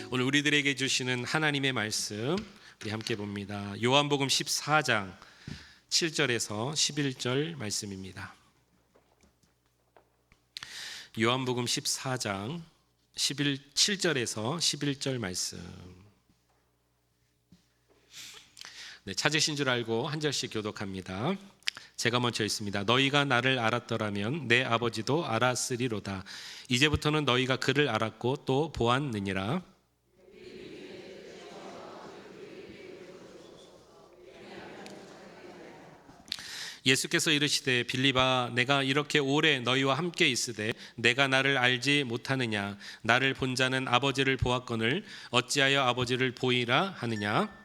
오늘 우리들에게 주시는 하나님의 말씀 우리 함께 봅니다. 요한복음 14장 7절에서 11절 말씀입니다. 요한복음 14장 7절에서 11절 말씀. 찾으신 줄 알고 한 절씩 교독합니다. 제가 먼저 읽습니다. 너희가 나를 알았더라면 내 아버지도 알았으리로다. 이제부터는 너희가 그를 알았고 또 보았느니라. 예수께서 이르시되 빌립아, 내가 이렇게 오래 너희와 함께 있으되 내가 나를 알지 못하느냐? 나를 본 자는 아버지를 보았거늘 어찌하여 아버지를 보이라 하느냐?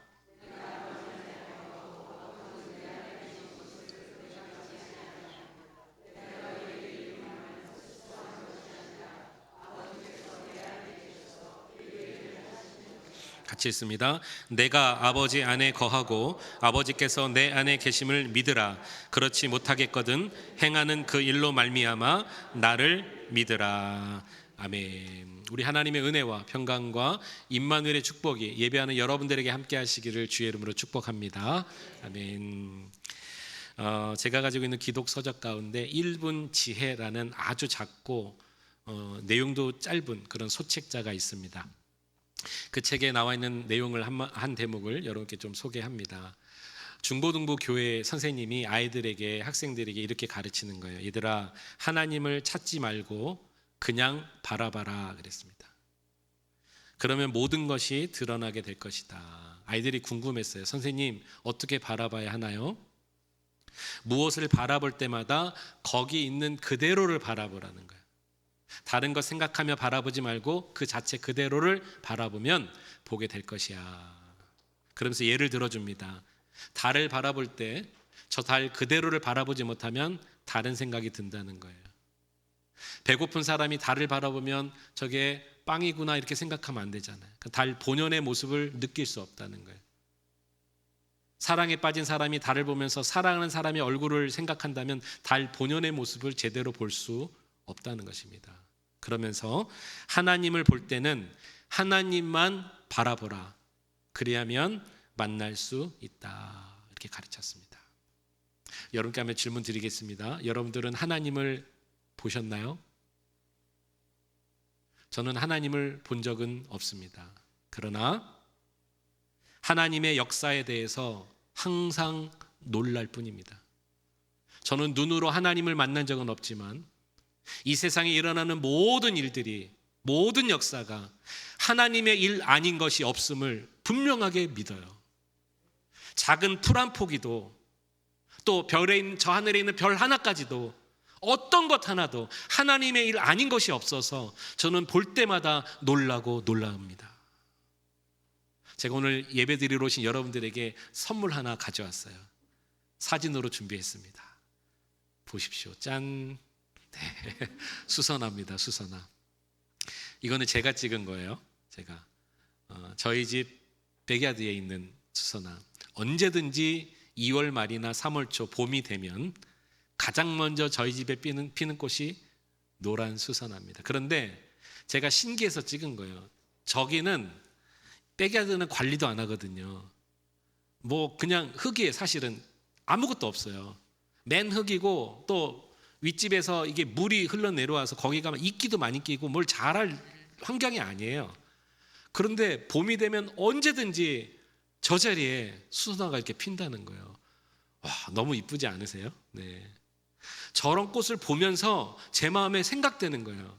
같이 읽습니다. 내가 아버지 안에 거하고 아버지께서 내 안에 계심을 믿으라. 그렇지 못하겠거든 행하는 그 일로 말미암아 나를 믿으라. 아멘. 우리 하나님의 은혜와 평강과 임마누엘의 축복이 예배하는 여러분들에게 함께 하시기를 주의 이름으로 축복합니다. 아멘. 제가 가지고 있는 기독 서적 가운데 1분 지혜라는 아주 작고 내용도 짧은 그런 소책자가 있습니다. 그 책에 나와 있는 내용을 한 대목을 여러분께 좀 소개합니다. 중고등부 교회 선생님이 아이들에게, 학생들에게 이렇게 가르치는 거예요. 얘들아, 하나님을 찾지 말고 그냥 바라봐라 그랬습니다. 그러면 모든 것이 드러나게 될 것이다. 아이들이 궁금했어요. 선생님, 어떻게 바라봐야 하나요? 무엇을 바라볼 때마다 거기 있는 그대로를 바라보라는 거예요. 다른 것 생각하며 바라보지 말고 그 자체 그대로를 바라보면 보게 될 것이야. 그러면서 예를 들어줍니다. 달을 바라볼 때 저 달 그대로를 바라보지 못하면 다른 생각이 든다는 거예요. 배고픈 사람이 달을 바라보면 저게 빵이구나 이렇게 생각하면 안 되잖아요. 달 본연의 모습을 느낄 수 없다는 거예요. 사랑에 빠진 사람이 달을 보면서 사랑하는 사람의 얼굴을 생각한다면 달 본연의 모습을 제대로 볼 수 없다는 것입니다. 그러면서 하나님을 볼 때는 하나님만 바라보라. 그리하면 만날 수 있다. 이렇게 가르쳤습니다. 여러분께 한번 질문 드리겠습니다. 여러분들은 하나님을 보셨나요? 저는 하나님을 본 적은 없습니다. 그러나 하나님의 역사에 대해서 항상 놀랄 뿐입니다. 저는 눈으로 하나님을 만난 적은 없지만 이 세상에 일어나는 모든 일들이, 모든 역사가 하나님의 일 아닌 것이 없음을 분명하게 믿어요. 작은 풀 한 포기도, 또 별에 있는, 저 하늘에 있는 별 하나까지도, 어떤 것 하나도 하나님의 일 아닌 것이 없어서 저는 볼 때마다 놀라고 놀랍니다. 제가 오늘 예배 드리러 오신 여러분들에게 선물 하나 가져왔어요. 사진으로 준비했습니다. 보십시오. 짠. 네. 수선화입니다. 수선화. 이거는 제가 찍은 거예요. 제가 저희 집 백야드에 있는 수선화. 언제든지 2월 말이나 3월 초 봄이 되면 가장 먼저 저희 집에 피는 꽃이 노란 수선화입니다. 그런데 제가 신기해서 찍은 거예요. 저기는 백야드는 관리도 안 하거든요. 뭐 그냥 흙이에요. 사실은 아무것도 없어요. 맨 흙이고 또 윗집에서 이게 물이 흘러내려와서 거기 가면 이끼도 많이 끼고 뭘 자랄 환경이 아니에요. 그런데 봄이 되면 언제든지 저 자리에 수선화가 이렇게 핀다는 거예요. 와, 너무 이쁘지 않으세요? 네. 저런 꽃을 보면서 제 마음에 생각되는 거예요.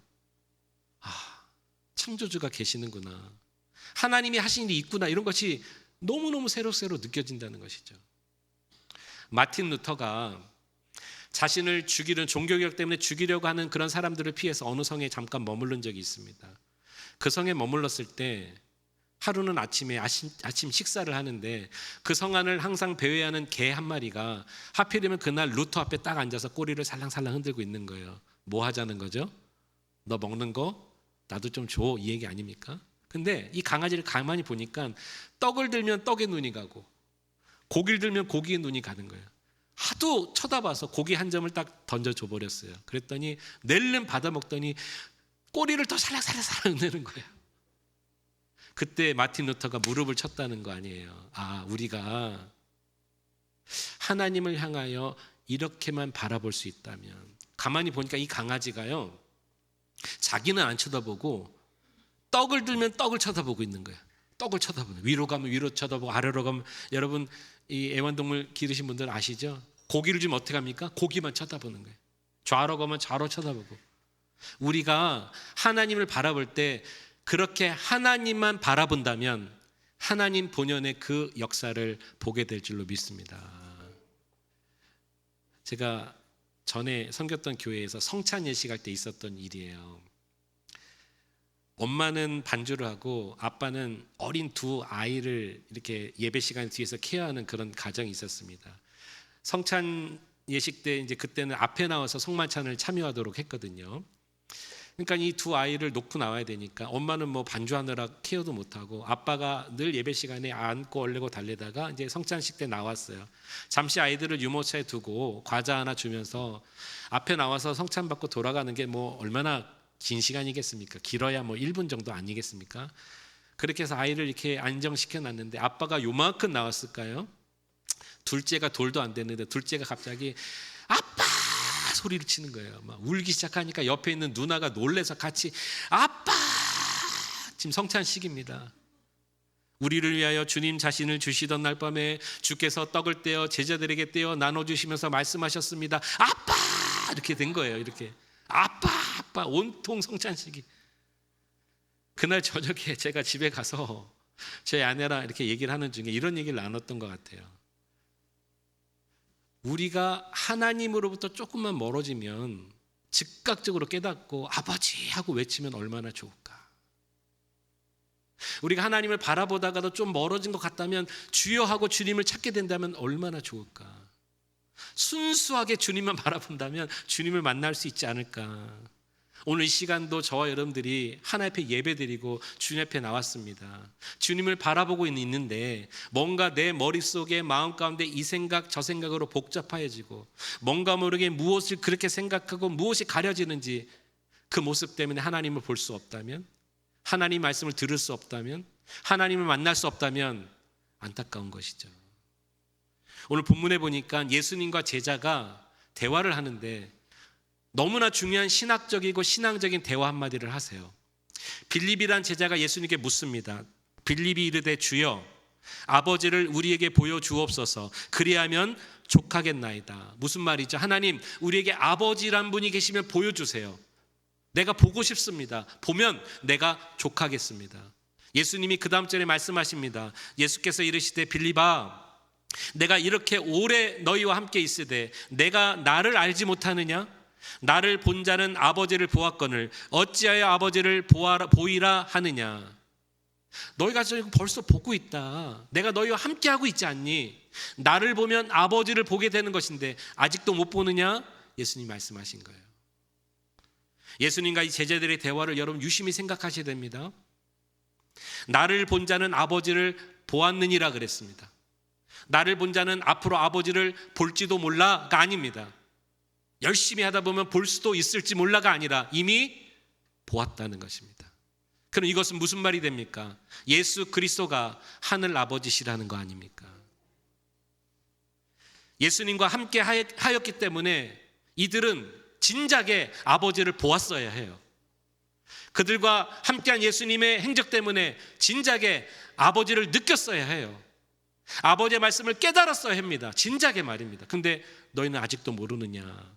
아, 창조주가 계시는구나. 하나님이 하신 일이 있구나. 이런 것이 너무너무 새록새록 느껴진다는 것이죠. 마틴 루터가 자신을 죽이는 종교개혁 때문에 죽이려고 하는 그런 사람들을 피해서 어느 성에 잠깐 머무른 적이 있습니다. 그 성에 머물렀을 때 하루는 아침에 아침 식사를 하는데 그 성 안을 항상 배회하는 개 한 마리가 하필이면 그날 루터 앞에 딱 앉아서 꼬리를 살랑살랑 흔들고 있는 거예요. 뭐 하자는 거죠? 너 먹는 거 나도 좀 줘, 이 얘기 아닙니까? 근데 이 강아지를 가만히 보니까 떡을 들면 떡에 눈이 가고 고기를 들면 고기에 눈이 가는 거예요. 하도 쳐다봐서 고기 한 점을 딱 던져줘 버렸어요. 그랬더니 낼름 받아 먹더니 꼬리를 더 살랑살랑 흔드는 거예요. 그때 마틴 루터가 무릎을 쳤다는 거 아니에요. 우리가 하나님을 향하여 이렇게만 바라볼 수 있다면. 가만히 보니까 이 강아지가요, 자기는 안 쳐다보고 떡을 들면 떡을 쳐다보고 있는 거예요. 떡을 쳐다보는, 위로 가면 위로 쳐다보고 아래로 가면, 여러분 이 애완동물 기르신 분들 아시죠? 고기를 주면 어떻게 합니까? 고기만 쳐다보는 거예요. 좌로 가면 좌로 쳐다보고. 우리가 하나님을 바라볼 때 그렇게 하나님만 바라본다면 하나님 본연의 그 역사를 보게 될 줄로 믿습니다. 제가 전에 섬겼던 교회에서 성찬 예식할 때 있었던 일이에요. 엄마는 반주를 하고 아빠는 어린 두 아이를 이렇게 예배 시간 뒤에서 케어하는 그런 가정이 있었습니다. 성찬 예식 때 이제 그때는 앞에 나와서 성만찬을 참여하도록 했거든요. 그러니까 이 두 아이를 놓고 나와야 되니까 엄마는 뭐 반주하느라 케어도 못하고 아빠가 늘 예배 시간에 안고 얼레고 달래다가 이제 성찬식 때 나왔어요. 잠시 아이들을 유모차에 두고 과자 하나 주면서 앞에 나와서 성찬 받고 돌아가는 게 뭐 얼마나 긴 시간이겠습니까? 길어야 뭐 1분 정도 아니겠습니까? 그렇게 해서 아이를 이렇게 안정시켜 놨는데 아빠가 요만큼 나왔을까요? 둘째가 돌도 안 됐는데 둘째가 갑자기 아빠 소리를 치는 거예요. 막 울기 시작하니까 옆에 있는 누나가 놀래서 같이 아빠. 지금 성찬식입니다. 우리를 위하여 주님 자신을 주시던 날 밤에 주께서 떡을 떼어 제자들에게 떼어 나눠주시면서 말씀하셨습니다. 아빠. 이렇게 된 거예요. 이렇게 아빠 온통 성찬식이. 그날 저녁에 제가 집에 가서 제 아내랑 이렇게 얘기를 하는 중에 이런 얘기를 나눴던 것 같아요. 우리가 하나님으로부터 조금만 멀어지면 즉각적으로 깨닫고 아버지 하고 외치면 얼마나 좋을까. 우리가 하나님을 바라보다가도 좀 멀어진 것 같다면 주여 하고 주님을 찾게 된다면 얼마나 좋을까. 순수하게 주님만 바라본다면 주님을 만날 수 있지 않을까. 오늘 이 시간도 저와 여러분들이 하나님 앞에 예배드리고 주님 앞에 나왔습니다. 주님을 바라보고 있는데 뭔가 내 머릿속에 마음 가운데 이 생각 저 생각으로 복잡해지고 뭔가 모르게 무엇을 그렇게 생각하고 무엇이 가려지는지 그 모습 때문에 하나님을 볼 수 없다면, 하나님 말씀을 들을 수 없다면, 하나님을 만날 수 없다면 안타까운 것이죠. 오늘 본문에 보니까 예수님과 제자가 대화를 하는데 너무나 중요한 신학적이고 신앙적인 대화 한마디를 하세요. 빌립이란 제자가 예수님께 묻습니다. 빌립이 이르되 주여 아버지를 우리에게 보여주옵소서. 그리하면 족하겠나이다. 무슨 말이죠? 하나님, 우리에게 아버지란 분이 계시면 보여주세요. 내가 보고 싶습니다. 보면 내가 족하겠습니다. 예수님이 그 다음 절에 말씀하십니다. 예수께서 이르시되 빌립아, 내가 이렇게 오래 너희와 함께 있으되 내가 나를 알지 못하느냐? 나를 본 자는 아버지를 보았거늘 어찌하여 아버지를 보이라 하느냐. 너희가 지금 벌써 보고 있다. 내가 너희와 함께하고 있지 않니? 나를 보면 아버지를 보게 되는 것인데 아직도 못 보느냐? 예수님 말씀하신 거예요. 예수님과 이 제자들의 대화를 여러분 유심히 생각하셔야 됩니다. 나를 본 자는 아버지를 보았느니라 그랬습니다. 나를 본 자는 앞으로 아버지를 볼지도 몰라가 아닙니다. 열심히 하다 보면 볼 수도 있을지 몰라가 아니라 이미 보았다는 것입니다. 그럼 이것은 무슨 말이 됩니까? 예수 그리스도가 하늘 아버지시라는 거 아닙니까? 예수님과 함께 하였기 때문에 이들은 진작에 아버지를 보았어야 해요. 그들과 함께한 예수님의 행적 때문에 진작에 아버지를 느꼈어야 해요. 아버지의 말씀을 깨달았어야 합니다. 진작에 말입니다. 근데 너희는 아직도 모르느냐.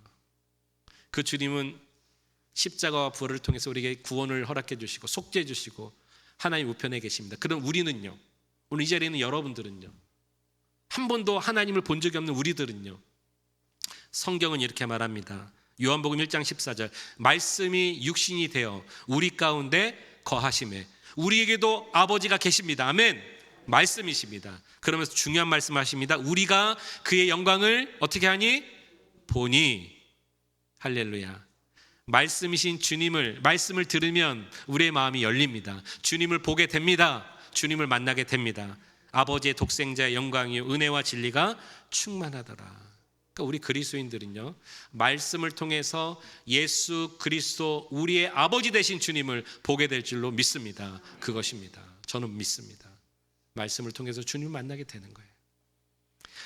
그 주님은 십자가와 부활을 통해서 우리에게 구원을 허락해 주시고 속죄해 주시고 하나님 우편에 계십니다. 그럼 우리는요, 오늘 이 자리에 있는 여러분들은요, 한 번도 하나님을 본 적이 없는 우리들은요, 성경은 이렇게 말합니다. 요한복음 1장 14절 말씀이 육신이 되어 우리 가운데 거하심에 우리에게도 아버지가 계십니다. 아멘. 말씀이십니다. 그러면서 중요한 말씀하십니다. 우리가 그의 영광을 어떻게 하니? 보니. 할렐루야. 말씀이신 주님을, 말씀을 들으면 우리의 마음이 열립니다. 주님을 보게 됩니다. 주님을 만나게 됩니다. 아버지의 독생자의 영광이요 은혜와 진리가 충만하더라. 그러니까 그러니까 우리 그리스도인들은요, 말씀을 통해서 예수 그리스도 우리의 아버지 되신 주님을 보게 될 줄로 믿습니다. 그것입니다. 저는 믿습니다. 말씀을 통해서 주님을 만나게 되는 거예요.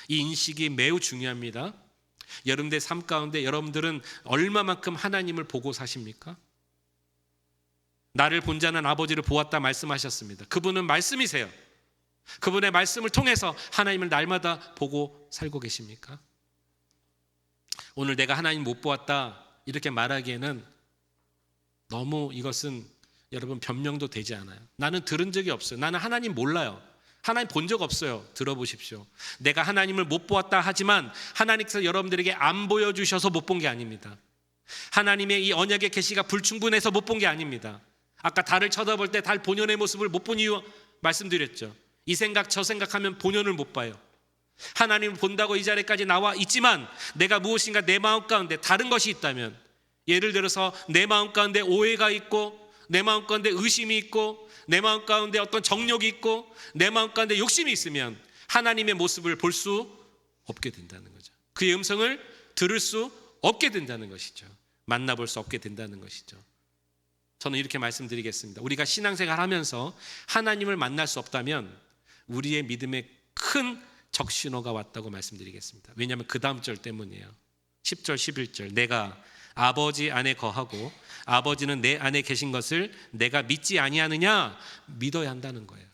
이 인식이 매우 중요합니다. 여러분들의 삶 가운데 여러분들은 얼마만큼 하나님을 보고 사십니까? 나를 본 자는 아버지를 보았다 말씀하셨습니다. 그분은 말씀이세요. 그분의 말씀을 통해서 하나님을 날마다 보고 살고 계십니까? 오늘 내가 하나님 못 보았다 이렇게 말하기에는 너무 이것은 여러분 변명도 되지 않아요. 나는 들은 적이 없어요. 나는 하나님 몰라요. 하나님 본 적 없어요. 들어보십시오. 내가 하나님을 못 보았다 하지만 하나님께서 여러분들에게 안 보여주셔서 못 본 게 아닙니다. 하나님의 이 언약의 계시가 불충분해서 못 본 게 아닙니다. 아까 달을 쳐다볼 때 달 본연의 모습을 못 본 이유 말씀드렸죠. 이 생각 저 생각하면 본연을 못 봐요. 하나님을 본다고 이 자리까지 나와 있지만 내가 무엇인가 내 마음 가운데 다른 것이 있다면, 예를 들어서 내 마음 가운데 오해가 있고 내 마음 가운데 의심이 있고 내 마음 가운데 어떤 정욕이 있고 내 마음 가운데 욕심이 있으면 하나님의 모습을 볼 수 없게 된다는 거죠. 그의 음성을 들을 수 없게 된다는 것이죠. 만나볼 수 없게 된다는 것이죠. 저는 이렇게 말씀드리겠습니다. 우리가 신앙생활 하면서 하나님을 만날 수 없다면 우리의 믿음에 큰 적신호가 왔다고 말씀드리겠습니다. 왜냐하면 그 다음 절 때문이에요. 10절 11절 내가 아버지 안에 거하고 아버지는 내 안에 계신 것을 내가 믿지 아니하느냐? 믿어야 한다는 거예요.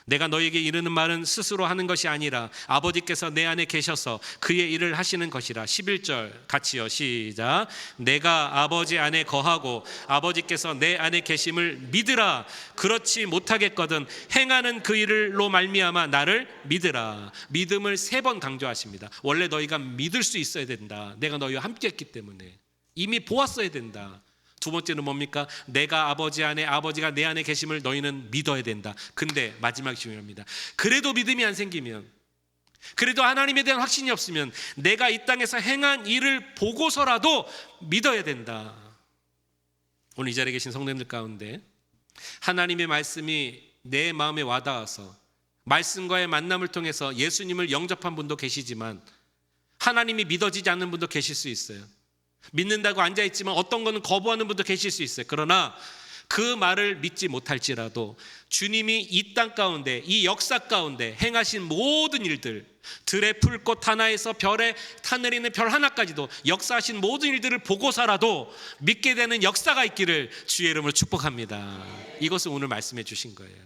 내가 너에게 이르는 말은 스스로 하는 것이 아니라 아버지께서 내 안에 계셔서 그의 일을 하시는 것이라. 11절 같이요, 시작. 내가 아버지 안에 거하고 아버지께서 내 안에 계심을 믿으라. 그렇지 못하겠거든 행하는 그 일로 말미암아 나를 믿으라. 믿음을 3번 강조하십니다. 원래 너희가 믿을 수 있어야 된다. 내가 너희와 함께 했기 때문에 이미 보았어야 된다. 두 번째는 뭡니까? 내가 아버지 안에 아버지가 내 안에 계심을 너희는 믿어야 된다. 근데 마지막이 중요합니다. 그래도 믿음이 안 생기면, 그래도 하나님에 대한 확신이 없으면 내가 이 땅에서 행한 일을 보고서라도 믿어야 된다. 오늘 이 자리에 계신 성도님들 가운데 하나님의 말씀이 내 마음에 와닿아서 말씀과의 만남을 통해서 예수님을 영접한 분도 계시지만 하나님이 믿어지지 않는 분도 계실 수 있어요. 믿는다고 앉아있지만 어떤 거는 거부하는 분도 계실 수 있어요. 그러나 그 말을 믿지 못할지라도 주님이 이 땅 가운데, 이 역사 가운데 행하신 모든 일들, 들의 풀꽃 하나에서 별에 하늘에 있는 별 하나까지도 역사하신 모든 일들을 보고서라도 믿게 되는 역사가 있기를 주의 이름으로 축복합니다. 이것을 오늘 말씀해 주신 거예요.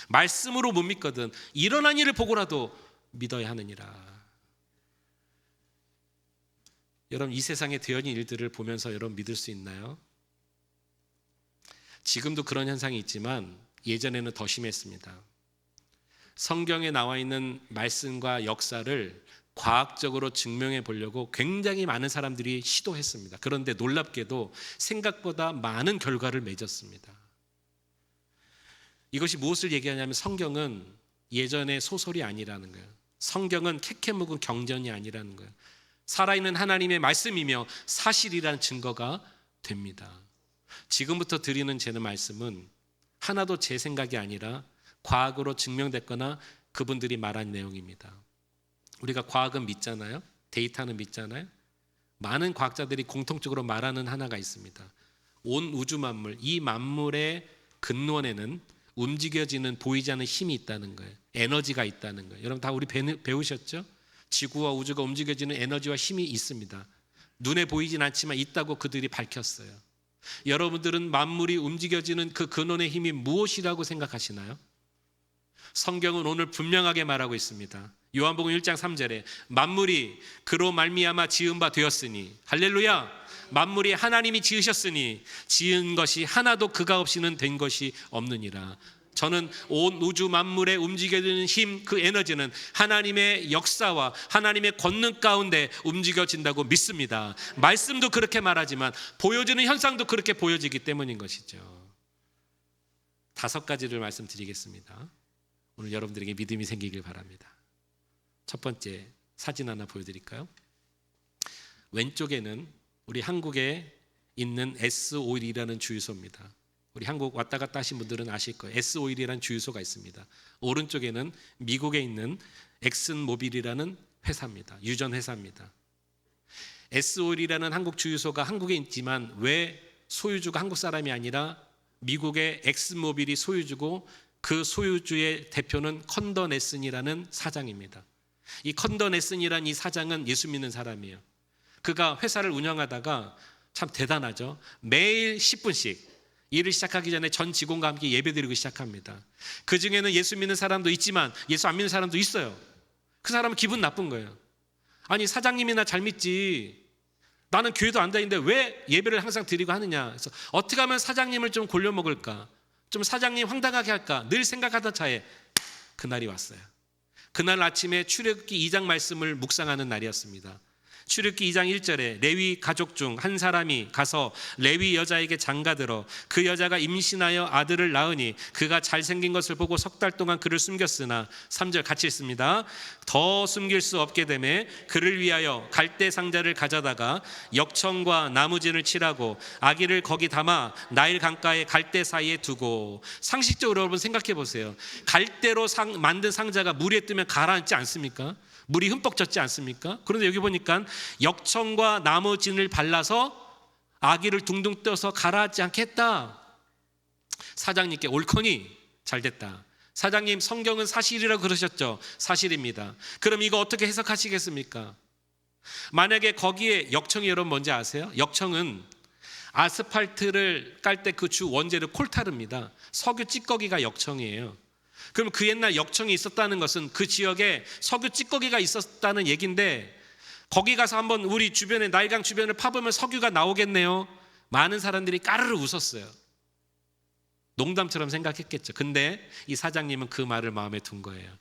말씀으로 못 믿거든 일어난 일을 보고라도 믿어야 하느니라. 여러분, 이 세상에 되어진 일들을 보면서 여러분 믿을 수 있나요? 지금도 그런 현상이 있지만 예전에는 더 심했습니다. 성경에 나와 있는 말씀과 역사를 과학적으로 증명해 보려고 굉장히 많은 사람들이 시도했습니다. 그런데 놀랍게도 생각보다 많은 결과를 맺었습니다. 이것이 무엇을 얘기하냐면 성경은 예전의 소설이 아니라는 거예요. 성경은 캐캐 묵은 경전이 아니라는 거예요. 살아있는 하나님의 말씀이며 사실이라는 증거가 됩니다. 지금부터 드리는 제 말씀은 하나도 제 생각이 아니라 과학으로 증명됐거나 그분들이 말한 내용입니다. 우리가 과학은 믿잖아요. 데이터는 믿잖아요. 많은 과학자들이 공통적으로 말하는 하나가 있습니다. 온 우주 만물, 이 만물의 근원에는 움직여지는 보이지 않는 힘이 있다는 거예요. 에너지가 있다는 거예요. 여러분 다 우리 배우셨죠? 지구와 우주가 움직여지는 에너지와 힘이 있습니다. 눈에 보이진 않지만 있다고 그들이 밝혔어요. 여러분들은 만물이 움직여지는 그 근원의 힘이 무엇이라고 생각하시나요? 성경은 오늘 분명하게 말하고 있습니다. 요한복음 1장 3절에 만물이 그로 말미암아 지은 바 되었으니, 할렐루야, 만물이 하나님이 지으셨으니 지은 것이 하나도 그가 없이는 된 것이 없느니라. 저는 온 우주 만물에 움직여지는 힘, 그 에너지는 하나님의 역사와 하나님의 권능 가운데 움직여진다고 믿습니다. 말씀도 그렇게 말하지만 보여지는 현상도 그렇게 보여지기 때문인 것이죠. 5가지를 말씀드리겠습니다. 오늘 여러분들에게 믿음이 생기길 바랍니다. 첫 번째, 사진 하나 보여드릴까요? 왼쪽에는 우리 한국에 있는 S-오일이라는 주유소입니다. 우리 한국 왔다 갔다 하신 분들은 아실 거예요. S-오일이라는 주유소가 있습니다. 오른쪽에는 미국에 있는 엑슨모빌이라는 회사입니다. 유전 회사입니다. S오일이라는 한국 주유소가 한국에 있지만 왜 소유주가 한국 사람이 아니라 미국의 엑스모빌이 소유주고 그 소유주의 대표는 컨더 네슨이라는 사장입니다. 이 컨더 네슨이라는 이 사장은 예수 믿는 사람이에요. 그가 회사를 운영하다가 참 대단하죠. 매일 10분씩 일을 시작하기 전에 전 직원과 함께 예배드리고 시작합니다. 그 중에는 예수 믿는 사람도 있지만 예수 안 믿는 사람도 있어요. 그 사람은 기분 나쁜 거예요. 아니 사장님이나 잘 믿지, 나는 교회도 안 다니는데 왜 예배를 항상 드리고 하느냐. 그래서 어떻게 하면 사장님을 좀 골려 먹을까, 좀 사장님 황당하게 할까 늘 생각하던 차에 그날이 왔어요. 그날 아침에 출애굽기 2장 말씀을 묵상하는 날이었습니다. 출애굽기 2장 1절에 레위 가족 중 한 사람이 가서 레위 여자에게 장가들어 그 여자가 임신하여 아들을 낳으니 그가 잘생긴 것을 보고 석 달 동안 그를 숨겼으나 3절 같이 읽습니다. 더 숨길 수 없게 되매 그를 위하여 갈대 상자를 가져다가 역청과 나무진을 칠하고 아기를 거기 담아 나일 강가에 갈대 사이에 두고. 상식적으로 여러분 생각해 보세요. 갈대로 만든 상자가 물에 뜨면 가라앉지 않습니까? 물이 흠뻑 젖지 않습니까? 그런데 여기 보니까 역청과 나무진을 발라서 아기를 둥둥 떠서 가라앉지 않게 했다. 사장님께 옳거니 잘됐다. 사장님 성경은 사실이라고 그러셨죠? 사실입니다. 그럼 이거 어떻게 해석하시겠습니까? 만약에 거기에 역청이 여러분 뭔지 아세요? 역청은 아스팔트를 깔 때 그 주 원재료 콜타르입니다. 석유 찌꺼기가 역청이에요. 그럼 그 옛날 역청이 있었다는 것은 그 지역에 석유 찌꺼기가 있었다는 얘기인데, 거기 가서 한번 우리 주변에 나일강 주변을 파보면 석유가 나오겠네요. 많은 사람들이 까르르 웃었어요. 농담처럼 생각했겠죠. 근데 이 사장님은 그 말을 마음에 둔 거예요.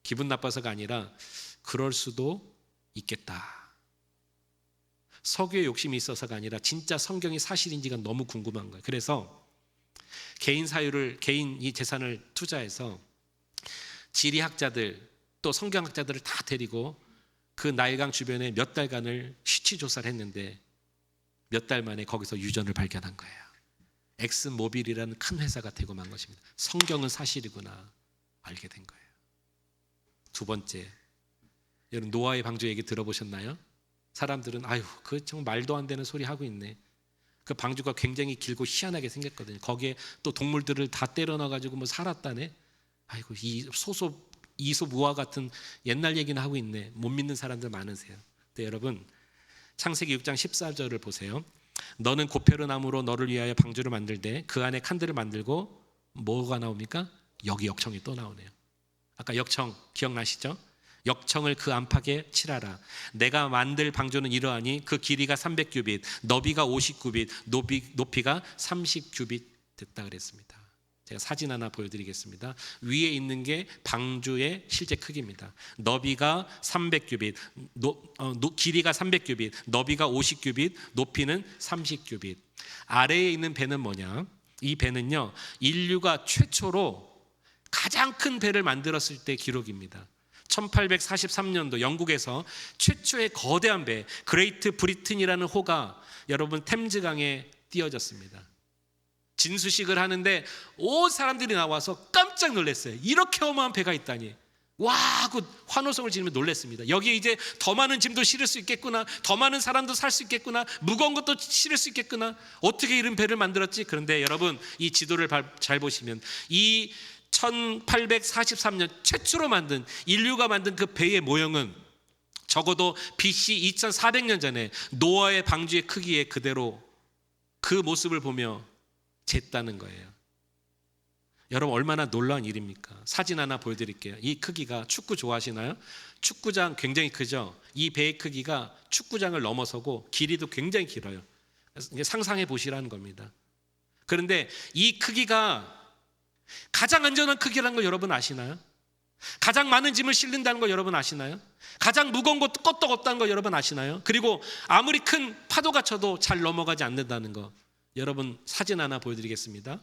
기분 나빠서가 아니라 그럴 수도 있겠다. 석유에 욕심이 있어서가 아니라 진짜 성경이 사실인지가 너무 궁금한 거예요. 그래서 개인 이 재산을 투자해서 지리학자들 또 성경학자들을 다 데리고 그 나일강 주변에 몇 달간을 시치 조사를 했는데 몇 달 만에 거기서 유전을 발견한 거예요. 엑스모빌이라는 큰 회사가 되고 만 것입니다. 성경은 사실이구나 알게 된 거예요. 두 번째, 여러분 노아의 방주 얘기 들어보셨나요? 사람들은 아유 그 정말 말도 안 되는 소리 하고 있네. 그 방주가 굉장히 길고 희한하게 생겼거든요. 거기에 또 동물들을 다 때려 넣어가지고 뭐 살았다네. 아이고 이 이솝우화 같은 옛날 얘기는 하고 있네. 못 믿는 사람들 많으세요. 근데 여러분 창세기 6장 14절을 보세요. 너는 고페르나무로 너를 위하여 방주를 만들되 그 안에 칸들을 만들고 뭐가 나옵니까? 여기 역청이 또 나오네요. 아까 역청 기억나시죠? 역청을 그 안팎에 칠하라. 내가 만들 방주는 이러하니 그 길이가 300규빗, 너비가 50규빗, 높이가 30규빗 됐다 그랬습니다. 제가 사진 하나 보여드리겠습니다. 위에 있는 게 방주의 실제 크기입니다. 너비가 300규빗, 길이가 300규빗, 너비가 50규빗, 높이는 30규빗. 아래에 있는 배는 뭐냐? 이 배는요, 인류가 최초로 가장 큰 배를 만들었을 때 기록입니다. 1843년도 영국에서 최초의 거대한 배 그레이트 브리튼이라는 호가 여러분 템즈강에 띄어졌습니다. 진수식을 하는데 온 사람들이 나와서 깜짝 놀랐어요. 이렇게 어마한 배가 있다니. 와 하고 환호성을 지르며 놀랐습니다. 여기에 이제 더 많은 짐도 실을 수 있겠구나, 더 많은 사람도 살 수 있겠구나, 무거운 것도 실을 수 있겠구나. 어떻게 이런 배를 만들었지? 그런데 여러분 이 지도를 잘 보시면 이 1843년 최초로 만든 인류가 만든 그 배의 모형은 적어도 BC 2400년 전에 노아의 방주의 크기에 그대로 그 모습을 보며 쟀다는 거예요. 여러분 얼마나 놀라운 일입니까? 사진 하나 보여드릴게요. 이 크기가, 축구 좋아하시나요? 축구장 굉장히 크죠? 이 배의 크기가 축구장을 넘어서고 길이도 굉장히 길어요. 상상해 보시라는 겁니다. 그런데 이 크기가 가장 안전한 크기라는 걸 여러분 아시나요? 가장 많은 짐을 실린다는 걸 여러분 아시나요? 가장 무거운 것도 껐떡없다는 걸 여러분 아시나요? 그리고 아무리 큰 파도가 쳐도 잘 넘어가지 않는다는 거. 여러분 사진 하나 보여드리겠습니다.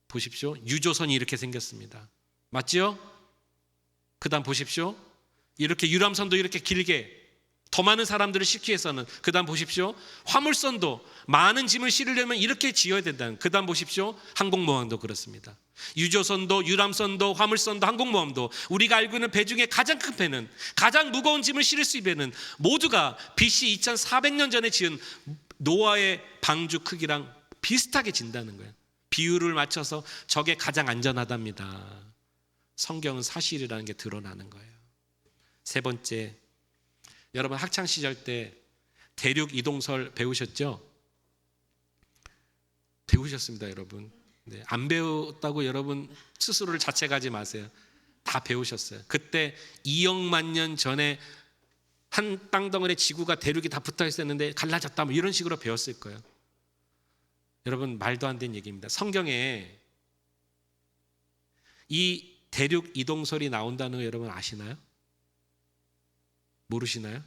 보십시오. 유조선이 이렇게 생겼습니다. 맞지요? 그 다음 보십시오. 이렇게 유람선도 이렇게 길게 더 많은 사람들을 싣기 위해서는, 그 다음 보십시오. 화물선도 많은 짐을 실으려면 이렇게 지어야 된다는, 그 다음 보십시오. 항공모함도 그렇습니다. 유조선도, 유람선도, 화물선도, 항공모함도, 우리가 알고 있는 배 중에 가장 큰 배는, 가장 무거운 짐을 실을 수 있는 배는 모두가 BC 2400년 전에 지은 노아의 방주 크기랑 비슷하게 진다는 거예요. 비율을 맞춰서 저게 가장 안전하답니다. 성경은 사실이라는 게 드러나는 거예요. 세 번째, 여러분 학창 시절 때 대륙 이동설 배우셨죠? 배우셨습니다, 여러분. 네, 안 배웠다고 여러분 스스로를 자책하지 마세요. 다 배우셨어요. 그때 2억만 년 전에 한 땅덩어리 지구가 대륙이 다 붙어 있었는데 갈라졌다, 뭐 이런 식으로 배웠을 거예요. 여러분, 말도 안 되는 얘기입니다. 성경에 이 대륙 이동설이 나온다는 거 여러분 아시나요? 모르시나요?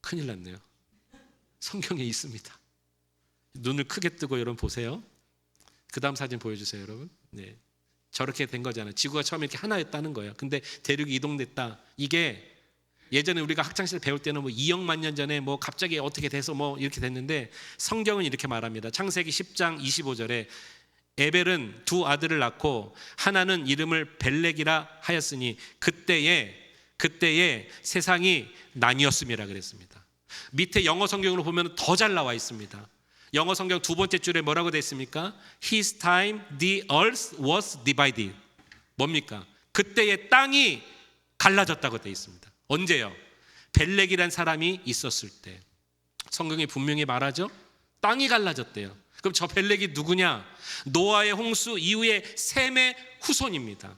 큰일 났네요. 성경에 있습니다. 눈을 크게 뜨고 여러분 보세요. 그 다음 사진 보여주세요, 여러분. 네, 저렇게 된 거잖아요. 지구가 처음에 이렇게 하나였다는 거예요. 근데 대륙이 이동됐다. 이게 예전에 우리가 학창시절 배울 때는 뭐 2억만 년 전에 뭐 갑자기 어떻게 돼서 뭐 이렇게 됐는데, 성경은 이렇게 말합니다. 창세기 10장 25절에 에벨은 두 아들을 낳고 하나는 이름을 벨렉이라 하였으니 그때에 세상이 나뉘었음이라 그랬습니다. 밑에 영어 성경으로 보면 더 잘 나와 있습니다. 영어 성경 두 번째 줄에 뭐라고 되어 있습니까? His time the earth was divided. 뭡니까? 그때의 땅이 갈라졌다고 되어 있습니다. 언제요? 벨렉이란 사람이 있었을 때. 성경이 분명히 말하죠. 땅이 갈라졌대요. 그럼 저 벨렉이 누구냐? 노아의 홍수 이후의 셈의 후손입니다.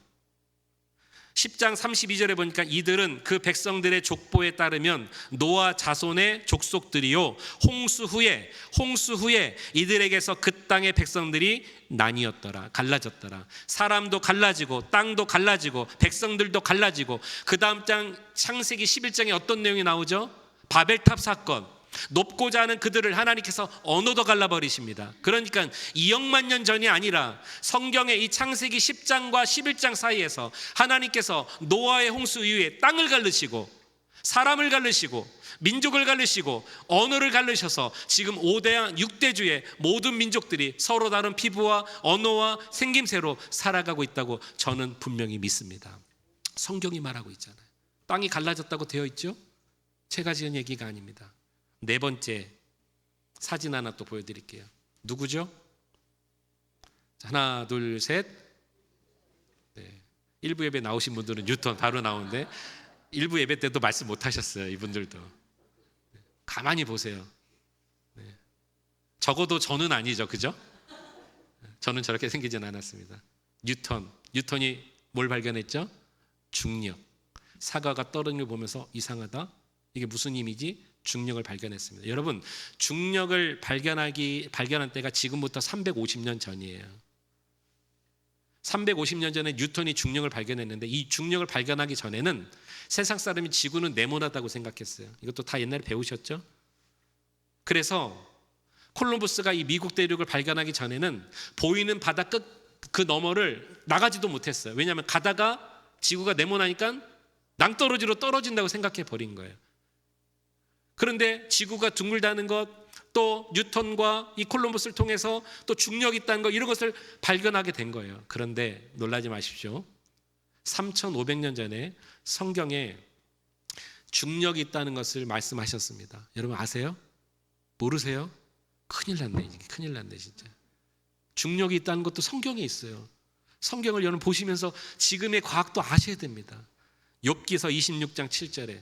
10장 32절에 보니까 이들은 그 백성들의 족보에 따르면 노아 자손의 족속들이요, 홍수 후에 이들에게서 그 땅의 백성들이 나뉘었더라, 갈라졌더라. 사람도 갈라지고 땅도 갈라지고 백성들도 갈라지고, 그 다음 장 창세기 11장에 어떤 내용이 나오죠? 바벨탑 사건. 높고자 하는 그들을 하나님께서 어느덧 갈라버리십니다. 그러니까 2억만 년 전이 아니라 성경의 이 창세기 10장과 11장 사이에서 하나님께서 노아의 홍수 이후에 땅을 갈르시고 사람을 갈르시고 민족을 갈르시고 언어를 갈르셔서 지금 5대양 6대주의 모든 민족들이 서로 다른 피부와 언어와 생김새로 살아가고 있다고 저는 분명히 믿습니다. 성경이 말하고 있잖아요. 땅이 갈라졌다고 되어 있죠? 제가 지은 얘기가 아닙니다. 네 번째, 사진 하나 또 보여드릴게요. 누구죠? 하나, 둘, 셋. 네. 일부 예배 나오신 분들은 뉴턴 바로 나오는데, 일부 예배 때도 말씀 못 하셨어요. 이분들도. 가만히 보세요. 네. 적어도 저는 아니죠, 그죠? 저는 저렇게 생기진 않았습니다. 뉴턴이 뭘 발견했죠? 중력. 사과가 떨어지는 걸 보면서 이상하다, 이게 무슨 힘이지? 중력을 발견했습니다. 여러분, 중력을 발견한 때가 지금부터 350년 전이에요. 350년 전에 뉴턴이 중력을 발견했는데, 이 중력을 발견하기 전에는 세상 사람이 지구는 네모나다고 생각했어요. 이것도 다 옛날에 배우셨죠? 그래서 콜럼버스가 이 미국 대륙을 발견하기 전에는 보이는 바다 끝 그 너머를 나가지도 못했어요. 왜냐하면 가다가 지구가 네모나니까 낭떠러지로 떨어진다고 생각해 버린 거예요. 그런데 지구가 둥글다는 것, 또 뉴턴과 이 콜럼버스를 통해서 또 중력이 있다는 것, 이런 것을 발견하게 된 거예요. 그런데 놀라지 마십시오. 3,500년 전에 성경에 중력이 있다는 것을 말씀하셨습니다. 여러분 아세요? 모르세요? 큰일 났네. 큰일 났네 진짜. 중력이 있다는 것도 성경에 있어요. 성경을 여러분 보시면서 지금의 과학도 아셔야 됩니다. 욥기서 26장 7절에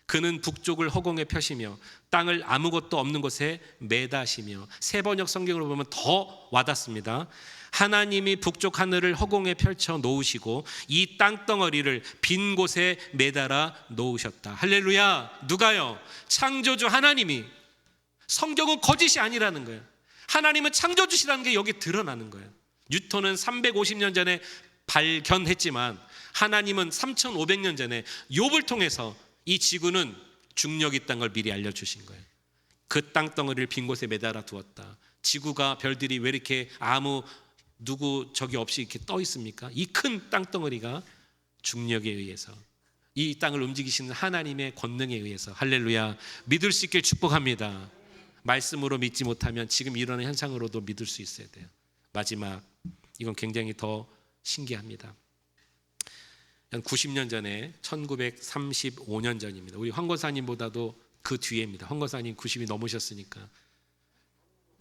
그는 북쪽을 허공에 펴시며 땅을 아무것도 없는 곳에 매다시며, 새 번역 성경으로 보면 더 와닿습니다. 하나님이 북쪽 하늘을 허공에 펼쳐 놓으시고 이 땅덩어리를 빈 곳에 매달아 놓으셨다. 할렐루야. 누가요? 창조주 하나님이. 성경은 거짓이 아니라는 거예요. 하나님은 창조주시라는 게 여기 드러나는 거예요. 뉴턴은 350년 전에 발견했지만 하나님은 3,500년 전에 욥을 통해서 이 지구는 중력이 있다는 걸 미리 알려주신 거예요. 그 땅덩어리를 빈 곳에 매달아 두었다. 지구가, 별들이 왜 이렇게 아무 누구 적이 없이 이렇게 떠 있습니까? 이 큰 땅덩어리가 중력에 의해서, 이 땅을 움직이시는 하나님의 권능에 의해서. 할렐루야. 믿을 수 있길 축복합니다. 말씀으로 믿지 못하면 지금 일어나는 현상으로도 믿을 수 있어야 돼요. 마지막, 이건 굉장히 더 신기합니다. 한 90년 전에 1935년 전입니다. 우리 황 권사님보다도 그 뒤에입니다. 황 권사님 90이 넘으셨으니까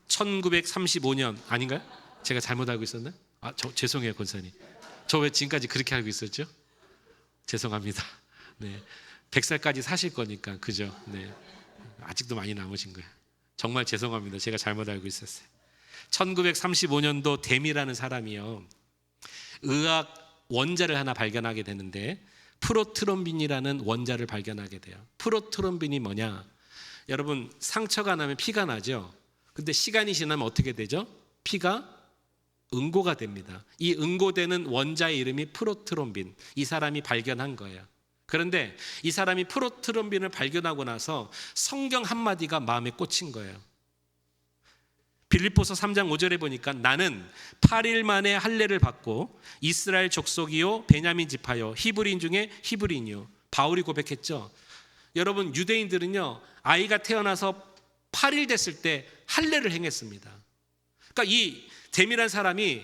1935년 아닌가요? 제가 잘못 알고 있었나요? 저 죄송해요, 권사님. 저 왜 지금까지 그렇게 알고 있었죠? 죄송합니다. 네, 100살까지 사실 거니까 그죠? 네, 아직도 많이 남으신 거예요. 정말 죄송합니다. 제가 잘못 알고 있었어요. 1935년도 댐이라는 사람이요, 의학 원자를 하나 발견하게 되는데 프로트롬빈이라는 원자를 발견하게 돼요. 프로트롬빈이 뭐냐? 여러분, 상처가 나면 피가 나죠. 근데 시간이 지나면 어떻게 되죠? 피가 응고가 됩니다. 이 응고되는 원자의 이름이 프로트롬빈. 이 사람이 발견한 거예요. 그런데 이 사람이 프로트롬빈을 발견하고 나서 성경 한마디가 마음에 꽂힌 거예요. 빌립보서 3장 5절에 보니까 나는 8일 만에 할례를 받고 이스라엘 족속이요 베냐민 지파요 히브리인 중에 히브리인이요. 바울이 고백했죠. 여러분, 유대인들은요 아이가 태어나서 8일 됐을 때 할례를 행했습니다. 그러니까 이 댐이라는 사람이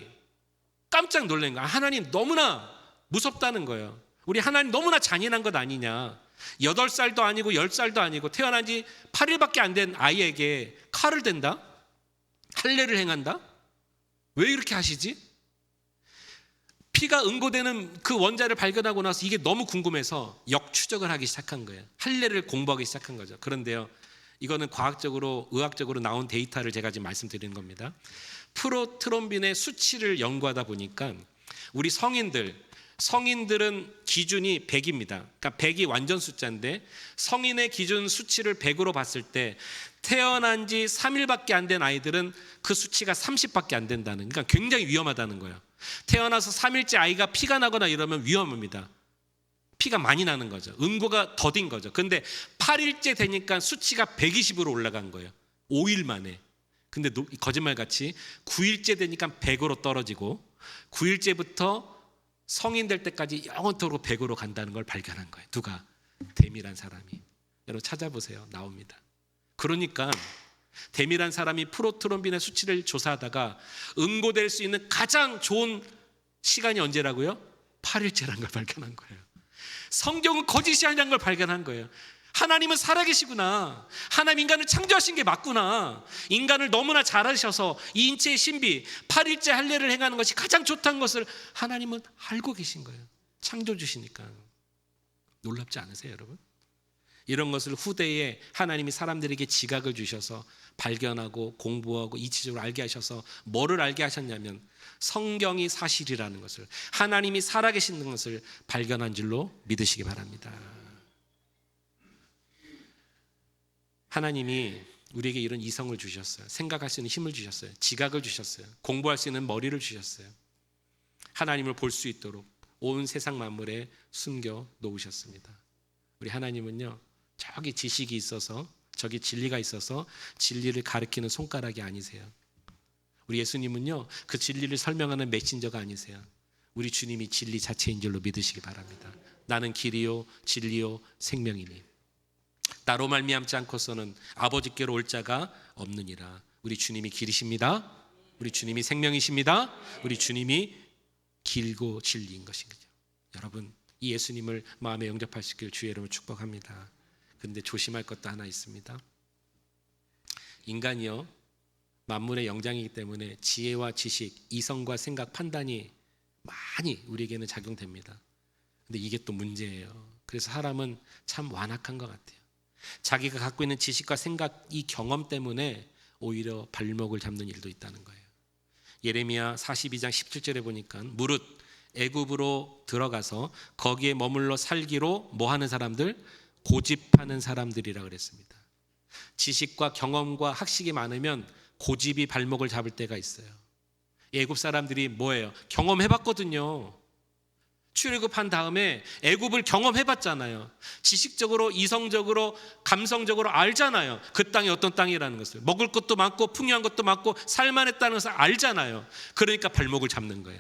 깜짝 놀란 거야. 하나님 너무나 무섭다는 거예요. 우리 하나님 너무나 잔인한 것 아니냐. 8살도 아니고 10살도 아니고 태어난 지 8일밖에 안 된 아이에게 칼을 댄다? 할례를 행한다? 왜 이렇게 하시지? 피가 응고되는 그 원자를 발견하고 나서 이게 너무 궁금해서 역추적을 하기 시작한 거예요. 할례를 공부하기 시작한 거죠. 그런데요, 이거는 과학적으로 의학적으로 나온 데이터를 제가 지금 말씀드리는 겁니다. 프로트롬빈의 수치를 연구하다 보니까 우리 성인들은 기준이 100입니다. 그러니까 100이 완전 숫자인데 성인의 기준 수치를 100으로 봤을 때 태어난 지 3일밖에 안 된 아이들은 그 수치가 30밖에 안 된다는, 그러니까 굉장히 위험하다는 거예요. 태어나서 3일째 아이가 피가 나거나 이러면 위험합니다. 피가 많이 나는 거죠. 응고가 더딘 거죠. 근데 8일째 되니까 수치가 120으로 올라간 거예요. 5일 만에. 근데 거짓말같이 9일째 되니까 100으로 떨어지고 9일째부터 성인 될 때까지 영원토록 100으로 간다는 걸 발견한 거예요. 누가? 댐이란 사람이. 여러분 찾아보세요. 나옵니다. 그러니까 댐이란 사람이 프로트롬빈의 수치를 조사하다가 응고될 수 있는 가장 좋은 시간이 언제라고요? 8일째라는 걸 발견한 거예요. 성경은 거짓이 아니라는 걸 발견한 거예요. 하나님은 살아계시구나. 하나님 인간을 창조하신 게 맞구나. 인간을 너무나 잘하셔서 이 인체의 신비 8일째 할례를 행하는 것이 가장 좋다는 것을 하나님은 알고 계신 거예요. 창조주시니까. 놀랍지 않으세요, 여러분? 이런 것을 후대에 하나님이 사람들에게 지각을 주셔서 발견하고 공부하고 이치적으로 알게 하셔서 뭐를 알게 하셨냐면 성경이 사실이라는 것을, 하나님이 살아계시는 것을 발견한 줄로 믿으시기 바랍니다. 하나님이 우리에게 이런 이성을 주셨어요. 생각할 수 있는 힘을 주셨어요. 지각을 주셨어요. 공부할 수 있는 머리를 주셨어요. 하나님을 볼 수 있도록 온 세상 만물에 숨겨 놓으셨습니다. 우리 하나님은요, 저기 지식이 있어서, 저기 진리가 있어서 진리를 가리키는 손가락이 아니세요. 우리 예수님은요, 그 진리를 설명하는 메신저가 아니세요. 우리 주님이 진리 자체인 줄로 믿으시기 바랍니다. 나는 길이요 진리요 생명이니 나로 말미암지 않고서는 아버지께로 올 자가 없느니라. 우리 주님이 길이십니다. 우리 주님이 생명이십니다. 우리 주님이 길고 진리인 것인 거죠. 여러분, 이 예수님을 마음에 영접할 수 있기를 주의 이름으로 축복합니다. 그런데 조심할 것도 하나 있습니다. 인간이요, 만물의 영장이기 때문에 지혜와 지식, 이성과 생각, 판단이 많이 우리에게는 작용됩니다. 근데 이게 또 문제예요. 그래서 사람은 참 완악한 것 같아요. 자기가 갖고 있는 지식과 생각, 이 경험 때문에 오히려 발목을 잡는 일도 있다는 거예요. 예레미야 42장 17절에 보니까 무릇 애굽으로 들어가서 거기에 머물러 살기로 뭐 하는 사람들? 고집하는 사람들이라 그랬습니다. 지식과 경험과 학식이 많으면 고집이 발목을 잡을 때가 있어요. 애굽 사람들이 뭐예요? 경험해봤거든요. 출애굽한 다음에 애굽을 경험해봤잖아요. 지식적으로, 이성적으로, 감성적으로 알잖아요. 그 땅이 어떤 땅이라는 것을. 먹을 것도 많고 풍요한 것도 많고 살만했다는 것을 알잖아요. 그러니까 발목을 잡는 거예요.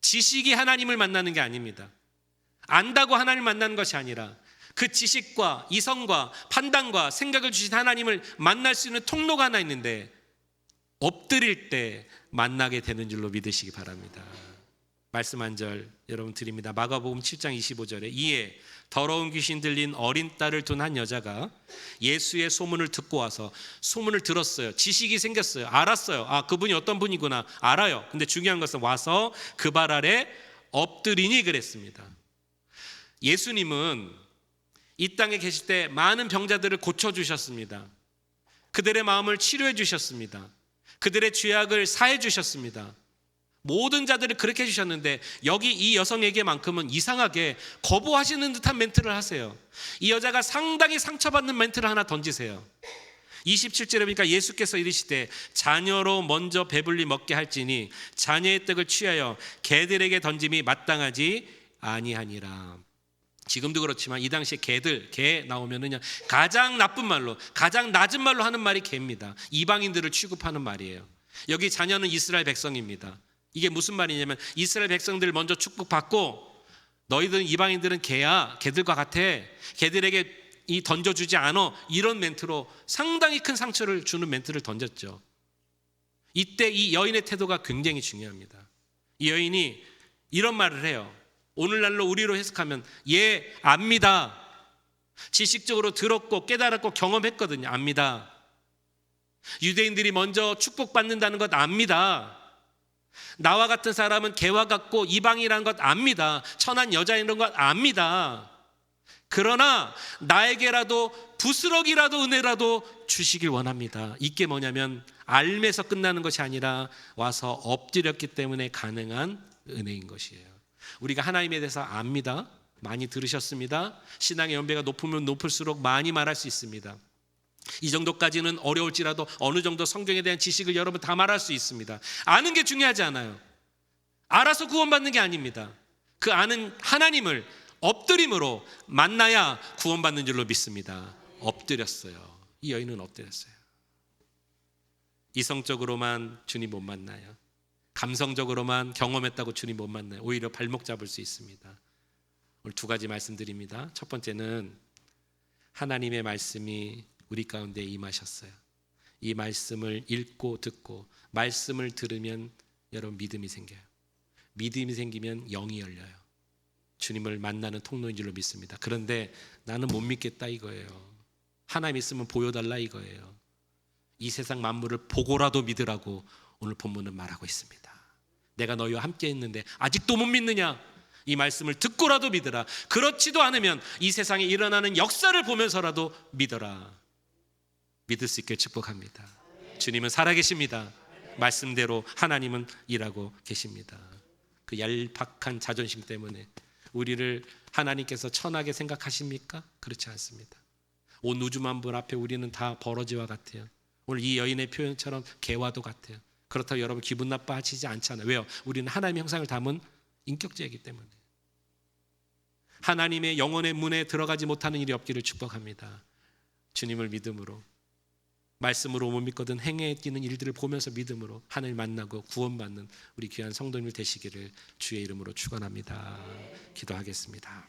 지식이 하나님을 만나는 게 아닙니다. 안다고 하나님을 만나는 것이 아니라 그 지식과 이성과 판단과 생각을 주신 하나님을 만날 수 있는 통로가 하나 있는데 엎드릴 때 만나게 되는 줄로 믿으시기 바랍니다. 말씀 한 절 여러분 드립니다. 마가복음 7장 25절에 이에 더러운 귀신 들린 어린 딸을 둔 한 여자가 예수의 소문을 듣고 와서, 소문을 들었어요. 지식이 생겼어요. 알았어요. 아, 그분이 어떤 분이구나 알아요. 근데 중요한 것은 와서 그 발 아래 엎드리니 그랬습니다. 예수님은 이 땅에 계실 때 많은 병자들을 고쳐주셨습니다. 그들의 마음을 치료해 주셨습니다. 그들의 죄악을 사해 주셨습니다. 모든 자들을 그렇게 해주셨는데 여기 이 여성에게만큼은 이상하게 거부하시는 듯한 멘트를 하세요. 이 여자가 상당히 상처받는 멘트를 하나 던지세요. 27절에 보니까 예수께서 이르시되 자녀로 먼저 배불리 먹게 할지니 자녀의 떡을 취하여 개들에게 던짐이 마땅하지 아니하니라. 지금도 그렇지만 이 당시에 개 나오면은 가장 나쁜 말로, 가장 낮은 말로 하는 말이 개입니다. 이방인들을 취급하는 말이에요. 여기 자녀는 이스라엘 백성입니다. 이게 무슨 말이냐면 이스라엘 백성들 먼저 축복받고 너희들은 이방인들은 개야, 개들과 같아, 개들에게 이 던져주지 않아, 이런 멘트로 상당히 큰 상처를 주는 멘트를 던졌죠. 이때 이 여인의 태도가 굉장히 중요합니다. 이 여인이 이런 말을 해요. 오늘날로 우리로 해석하면 예, 압니다. 지식적으로 들었고 깨달았고 경험했거든요. 압니다. 유대인들이 먼저 축복받는다는 것 압니다. 나와 같은 사람은 개와 같고 이방이라는 것 압니다. 천한 여자이라는 것 압니다. 그러나 나에게라도 부스럭이라도 은혜라도 주시길 원합니다. 이게 뭐냐면 알면서 끝나는 것이 아니라 와서 엎드렸기 때문에 가능한 은혜인 것이에요. 우리가 하나님에 대해서 압니다. 많이 들으셨습니다. 신앙의 연배가 높으면 높을수록 많이 말할 수 있습니다. 이 정도까지는 어려울지라도 어느 정도 성경에 대한 지식을 여러분 다 말할 수 있습니다. 아는 게 중요하지 않아요. 알아서 구원받는 게 아닙니다. 그 아는 하나님을 엎드림으로 만나야 구원받는 줄로 믿습니다. 엎드렸어요. 이 여인은 엎드렸어요. 이성적으로만 주님 못 만나요. 감성적으로만 경험했다고 주님 못 만나요. 오히려 발목 잡을 수 있습니다. 오늘 두 가지 말씀드립니다. 첫 번째는 하나님의 말씀이 우리 가운데 임하셨어요. 이 말씀을 읽고 듣고 말씀을 들으면 여러분 믿음이 생겨요. 믿음이 생기면 영이 열려요. 주님을 만나는 통로인 줄로 믿습니다. 그런데 나는 못 믿겠다 이거예요. 하나님 있으면 보여달라 이거예요. 이 세상 만물을 보고라도 믿으라고 오늘 본문은 말하고 있습니다. 내가 너희와 함께 있는데 아직도 못 믿느냐? 이 말씀을 듣고라도 믿으라. 그렇지도 않으면 이 세상에 일어나는 역사를 보면서라도 믿어라. 믿을 수 있게 축복합니다. 주님은 살아계십니다. 말씀대로 하나님은 일하고 계십니다. 그 얄팍한 자존심 때문에 우리를 하나님께서 천하게 생각하십니까? 그렇지 않습니다. 온 우주 만물 앞에 우리는 다 버러지와 같아요. 오늘 이 여인의 표현처럼 개와도 같아요. 그렇다고 여러분 기분 나빠하시지 않잖아요. 왜요? 우리는 하나님의 형상을 담은 인격체이기 때문에. 하나님의 영혼의 문에 들어가지 못하는 일이 없기를 축복합니다. 주님을 믿음으로, 말씀으로 못 믿거든 행해 뛰는 일들을 보면서 믿음으로 하나님 만나고 구원받는 우리 귀한 성도님들 되시기를 주의 이름으로 축원합니다. 기도하겠습니다.